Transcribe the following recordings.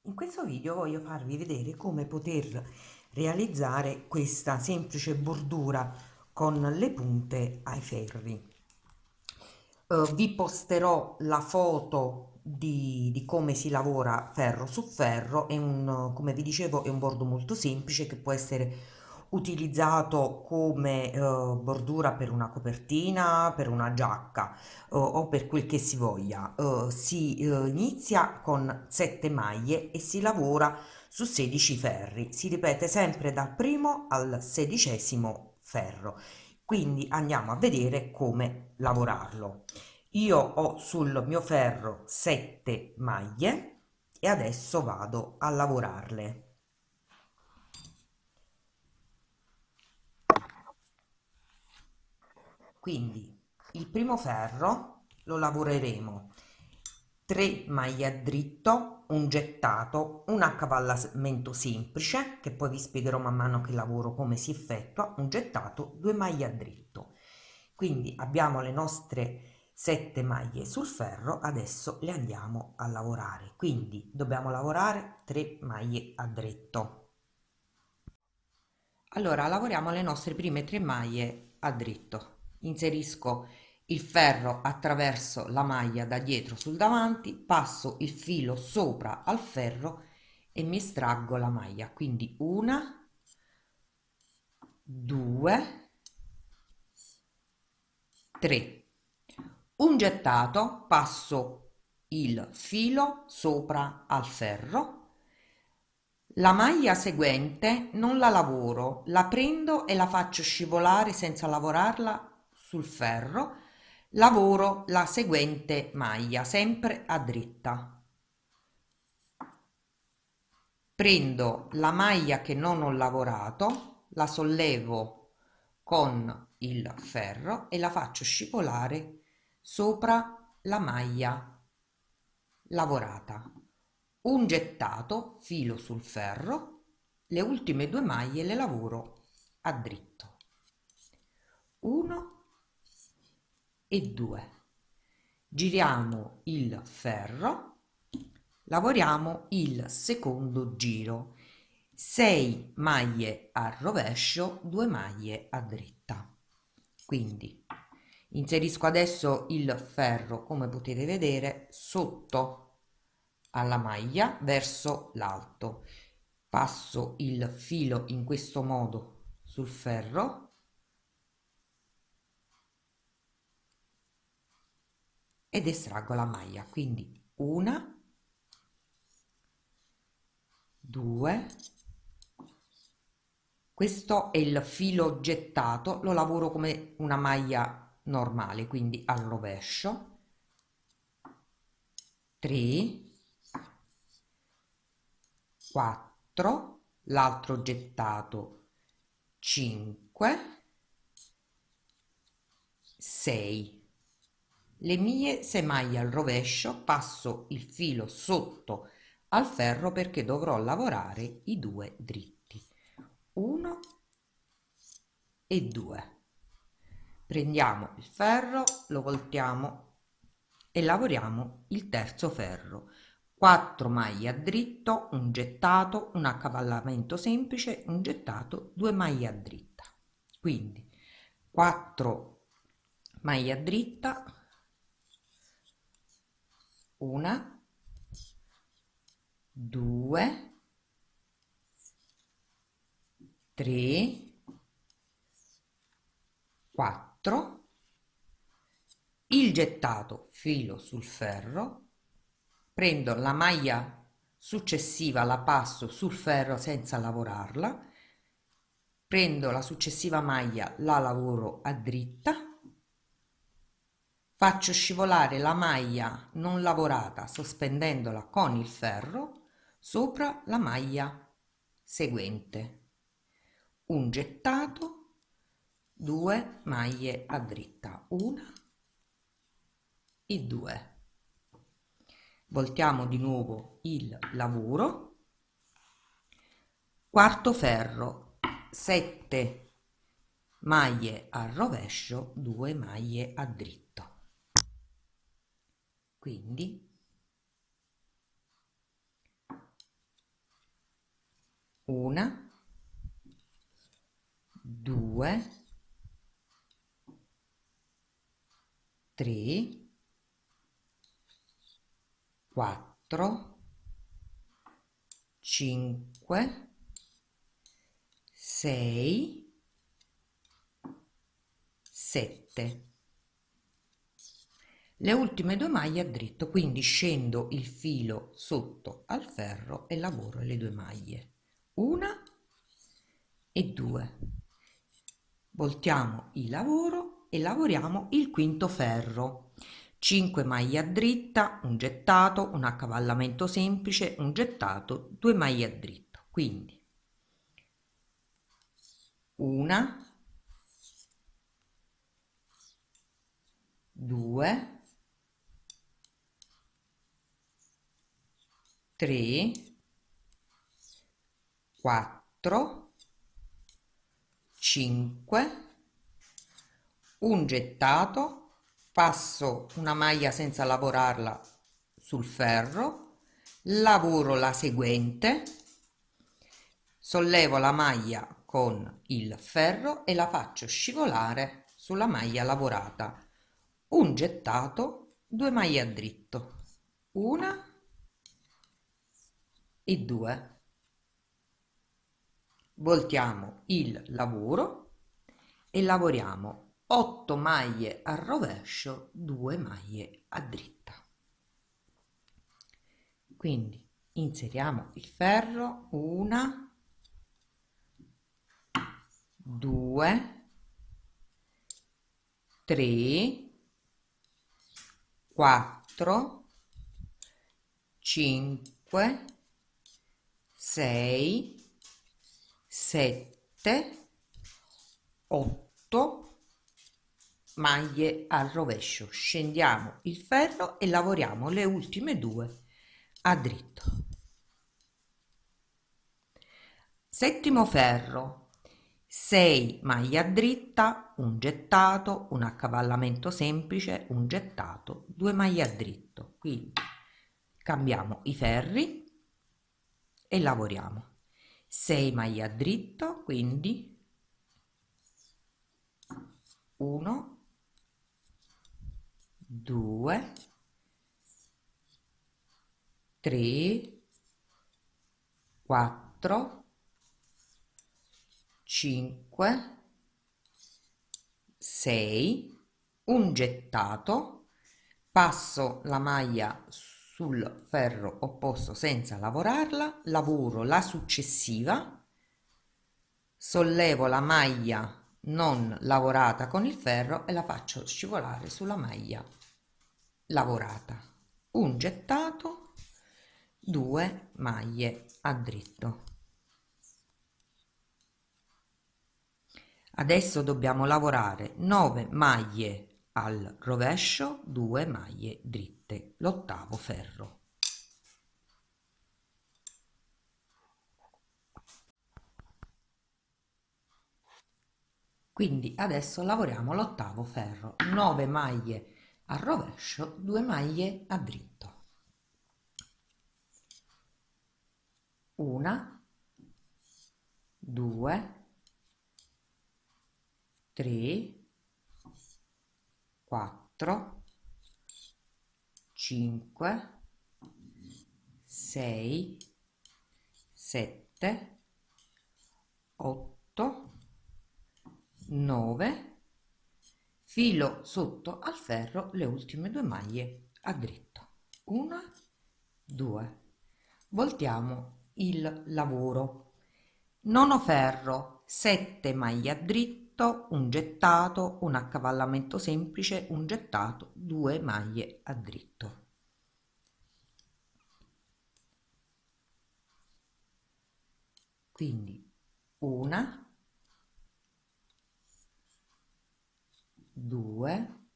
In questo video voglio farvi vedere come poter realizzare questa semplice bordura con le punte ai ferri. Vi posterò la foto di come si lavora ferro su ferro. Come vi dicevo, è un bordo molto semplice che può essere utilizzato come bordura per una copertina, per una giacca o per quel che si voglia. Si inizia con 7 maglie e si lavora su 16 ferri. Si ripete sempre dal primo al 16° ferro. Quindi andiamo a vedere come lavorarlo. Io ho sul mio ferro 7 maglie e adesso vado a lavorarle. Quindi il primo ferro lo lavoreremo 3 maglie a dritto, un gettato, un accavallamento semplice, che poi vi spiegherò man mano che lavoro come si effettua, un gettato, 2 maglie a dritto. Quindi abbiamo le nostre 7 maglie sul ferro, adesso le andiamo a lavorare. Quindi dobbiamo lavorare 3 maglie a dritto. Allora, lavoriamo le nostre prime 3 maglie a dritto. Inserisco il ferro attraverso la maglia da dietro sul davanti, passo il filo sopra al ferro e mi estraggo la maglia. Quindi una, due, tre. Un gettato, passo il filo sopra al ferro. La maglia seguente non la lavoro, la prendo e la faccio scivolare senza lavorarla sul ferro. Lavoro la seguente maglia, sempre a dritta. Prendo la maglia che non ho lavorato, la sollevo con il ferro e la faccio scivolare sopra la maglia lavorata. Un gettato, filo sul ferro, le ultime 2 maglie le lavoro a dritto. 1 e 2. Giriamo il ferro, lavoriamo il secondo giro. 6 maglie a rovescio, 2 maglie a dritta. Quindi inserisco adesso il ferro, come potete vedere, sotto alla maglia verso l'alto. Passo il filo in questo modo sul ferro ed estraggo la maglia. Quindi una, due, questo è il filo gettato, lo lavoro come una maglia normale, quindi al rovescio. 3, 4, l'altro gettato 5, 6. Le mie 6 maglie al rovescio, passo il filo sotto al ferro perché dovrò lavorare i 2 dritti. 1 e 2. Prendiamo il ferro, lo voltiamo e lavoriamo il terzo ferro. 4 maglie a dritto, un gettato, un accavallamento semplice, un gettato, 2 maglie a dritta. Quindi 4 maglie a dritta, una, due, tre, 4, il gettato, filo sul ferro, prendo la maglia successiva, la passo sul ferro senza lavorarla, prendo la successiva maglia, la lavoro a dritta, faccio scivolare la maglia non lavorata sospendendola con il ferro sopra la maglia seguente, un gettato, 2 maglie a dritta, una e 2. Voltiamo di nuovo il lavoro. Quarto ferro, 7 maglie al rovescio, 2 maglie a dritto. Quindi 1, 2, 3, 4, 5, 6, 7. Le ultime 2 maglie a dritto, quindi scendo il filo sotto al ferro e lavoro le 2 maglie, 1 e 2. Voltiamo il lavoro e lavoriamo il quinto ferro. 5 maglie a dritta, un gettato, un accavallamento semplice, un gettato, 2 maglie a dritto. Quindi 1, 2, 3, 4, 5, un gettato, passo una maglia senza lavorarla sul ferro, lavoro la seguente, sollevo la maglia con il ferro e la faccio scivolare sulla maglia lavorata, un gettato, 2 maglie a dritto, 1 e 2. Voltiamo il lavoro e lavoriamo 8 maglie al rovescio, 2 maglie a dritta. Quindi inseriamo il ferro, 1, 2, 3, 4, 5, 6, 7, 8 maglie al rovescio. Scendiamo il ferro e lavoriamo le ultime 2 a dritto. Settimo ferro, 6 maglie a dritta, un gettato, un accavallamento semplice, un gettato, 2 maglie a dritto. Quindi cambiamo i ferri e lavoriamo 6 maglie a dritto, quindi 1, 2, 3, 4, 5, 6, un gettato, passo la maglia sul ferro opposto senza lavorarla, lavoro la successiva, sollevo la maglia non lavorata con il ferro e la faccio scivolare sulla maglia lavorata, un gettato, 2 maglie a dritto. Adesso dobbiamo lavorare 9 maglie al rovescio, 2 maglie dritte, l'ottavo ferro. Quindi adesso lavoriamo l'ottavo ferro, 9 maglie al rovescio, 2 maglie a dritto. 1, 2, 3, 4, 5, 6, 7, 8, 9, filo sotto al ferro le ultime 2 maglie a dritto, 1, 2, voltiamo il lavoro, nono ferro, 7 maglie a dritto, un gettato, un accavallamento semplice, un gettato, 2 maglie a dritto. Quindi 1, 2,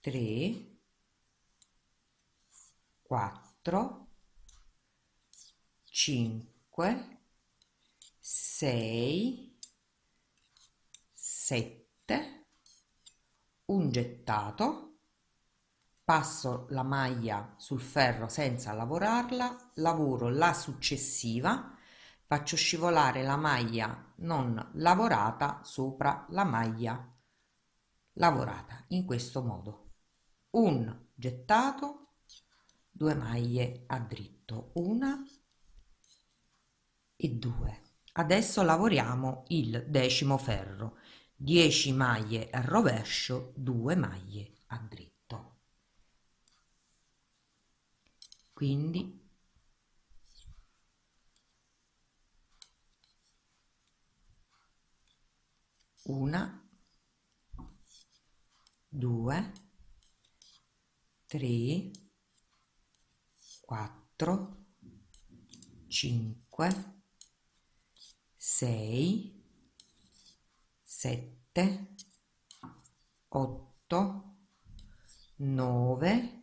3, 4, 5, 6, 7, un gettato, passo la maglia sul ferro senza lavorarla, lavoro la successiva, faccio scivolare la maglia non lavorata sopra la maglia lavorata, in questo modo. Un gettato, 2 maglie a dritto, una e 2. Adesso lavoriamo il 10° ferro, 10 maglie al rovescio, 2 maglie a dritto. Quindi una, 2, 3, 4, 5, 6, 7, 8, 9,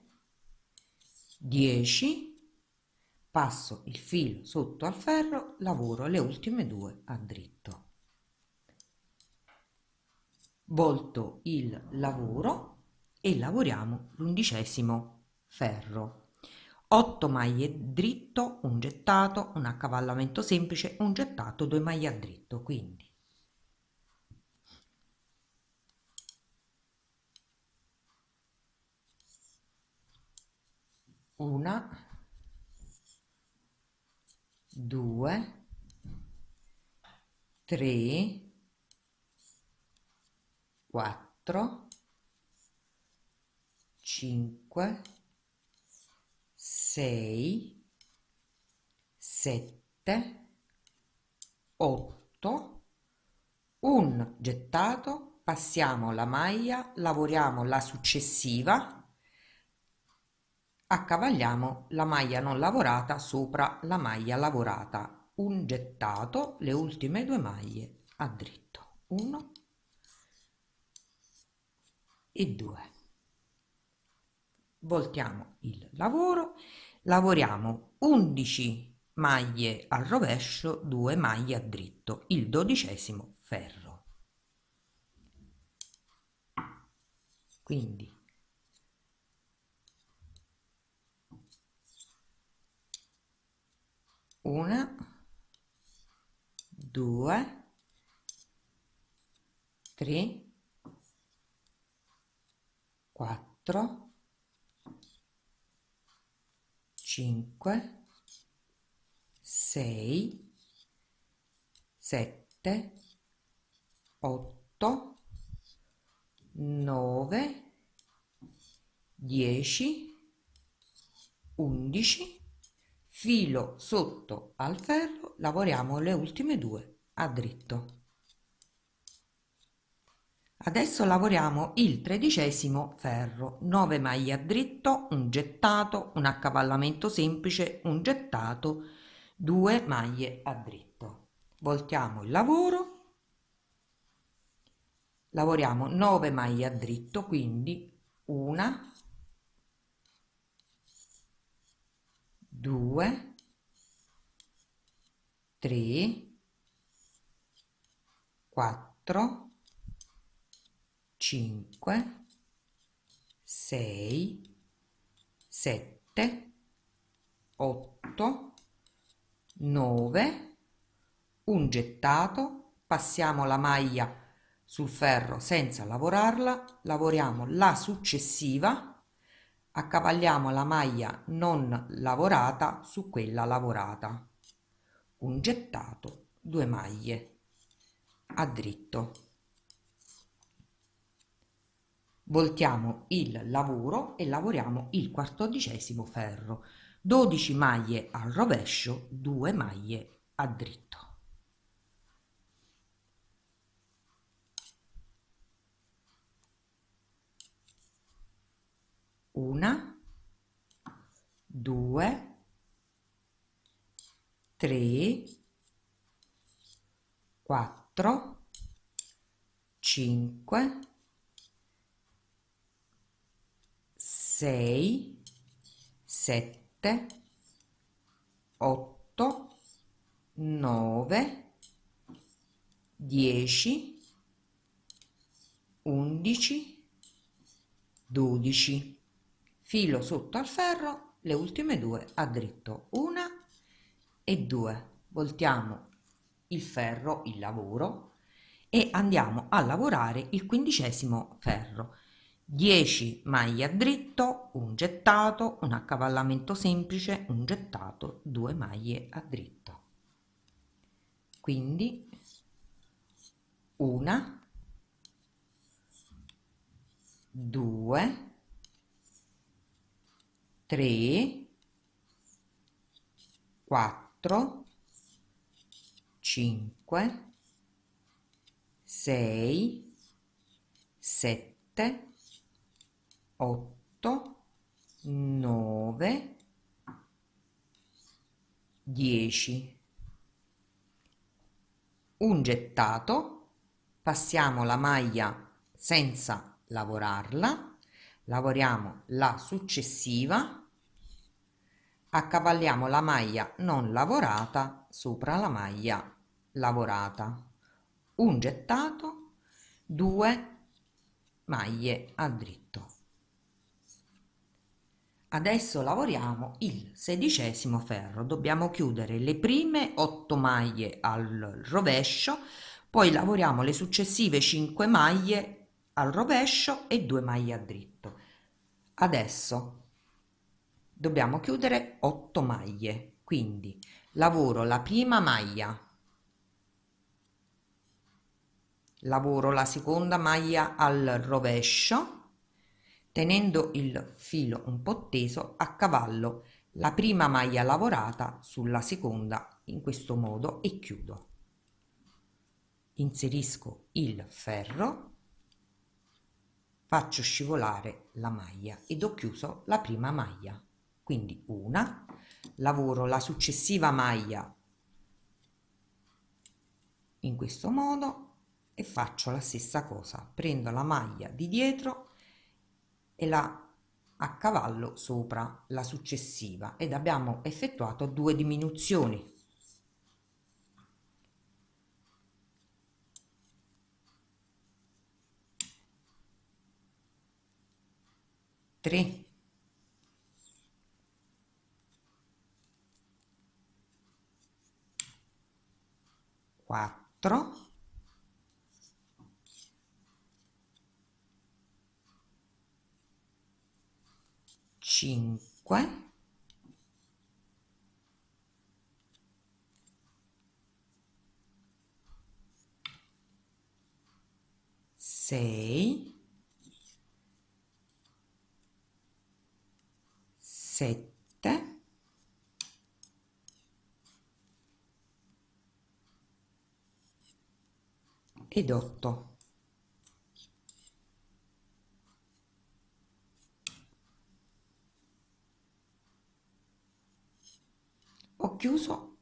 10. Passo il filo sotto al ferro, lavoro le ultime 2 a dritto. Volto il lavoro e lavoriamo l'11° ferro. 8 maglie dritto, un gettato, un accavallamento semplice, un gettato, 2 maglie a dritto, quindi una, 2, 3, 4, 5, 6, 7, 8, un gettato, passiamo la maglia, lavoriamo la successiva, accavaliamo la maglia non lavorata sopra la maglia lavorata, un gettato, le ultime 2 maglie a dritto, 1 e 2. Voltiamo il lavoro, lavoriamo 11 maglie al rovescio, 2 maglie a dritto, il 12° ferro. Quindi una, 2, 3, 4, 5, 6, 7, 8, 9, 10, 11, filo sotto al ferro, lavoriamo le ultime 2 a dritto. Adesso lavoriamo il 13° ferro, 9 maglie a dritto, un gettato, un accavallamento semplice, un gettato, 2 maglie a dritto. Voltiamo il lavoro, lavoriamo 9 maglie a dritto, quindi una, 2, 3, 4, 5, 6, 7, 8, 9, un gettato, passiamo la maglia sul ferro senza lavorarla, lavoriamo la successiva, accavalliamo la maglia non lavorata su quella lavorata, un gettato, 2 maglie a dritto. Voltiamo il lavoro e lavoriamo il 14° ferro, 12 maglie al rovescio, 2 maglie a dritto. Una, 2, 3, 4, 5, 6, 7, 8, 9, 10, 11, 12. filo sotto al ferro, le ultime 2 a dritto, 1 e 2, voltiamo il ferro, il lavoro, e andiamo a lavorare il 15° ferro. 10 maglie a dritto, un gettato, un accavallamento semplice, un gettato, 2 maglie a dritto. Quindi 1, 2, 3, 4, 5, 6, 7, 8, 9, 10. Un gettato, passiamo la maglia senza lavorarla, lavoriamo la successiva, accavalliamo la maglia non lavorata sopra la maglia lavorata, un gettato, 2 maglie a dritto. Adesso lavoriamo il 16° ferro, dobbiamo chiudere le prime 8 maglie al rovescio, poi lavoriamo le successive 5 maglie al rovescio e 2 maglie a dritto. Adesso dobbiamo chiudere 8 maglie, quindi lavoro la prima maglia, lavoro la seconda maglia al rovescio, tenendo il filo un po' teso, accavallo la prima maglia lavorata sulla seconda in questo modo e chiudo. Inserisco il ferro, faccio scivolare la maglia ed ho chiuso la prima maglia. Quindi una, lavoro la successiva maglia in questo modo e faccio la stessa cosa, prendo la maglia di dietro e la accavallo sopra la successiva ed abbiamo effettuato 2 diminuzioni. Tre, 4, 5, 6, 7 ed 8. Ho chiuso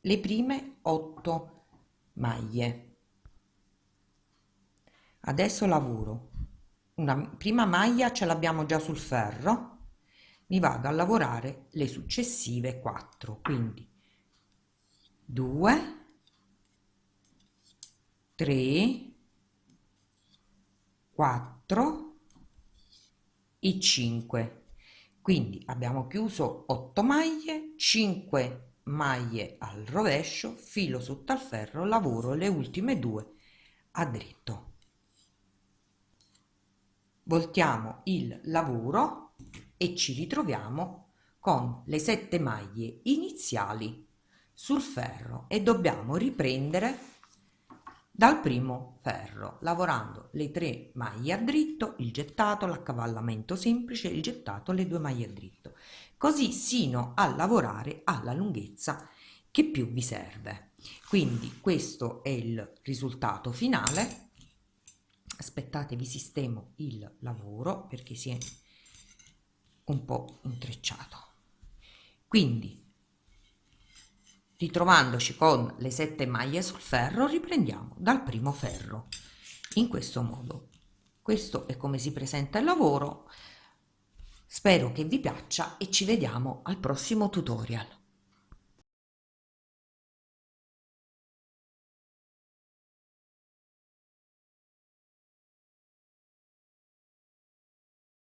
le prime 8 maglie. Adesso lavoro una prima maglia, ce l'abbiamo già sul ferro, mi vado a lavorare le successive 4, quindi 2, 3, 4 e 5. Quindi abbiamo chiuso 8 maglie, 5 maglie al rovescio, filo sotto al ferro, lavoro le ultime 2 a dritto. Voltiamo il lavoro e ci ritroviamo con le 7 maglie iniziali sul ferro e dobbiamo riprendere dal primo ferro, lavorando le 3 maglie a dritto, il gettato, l'accavallamento semplice, il gettato, le 2 maglie a dritto, così sino a lavorare alla lunghezza che più vi serve. Quindi questo è il risultato finale. Aspettate, vi sistemo il lavoro perché si è un po' intrecciato. Quindi ritrovandoci con le 7 maglie sul ferro, riprendiamo dal primo ferro in questo modo. Questo è come si presenta il lavoro. Spero che vi piaccia e ci vediamo al prossimo tutorial.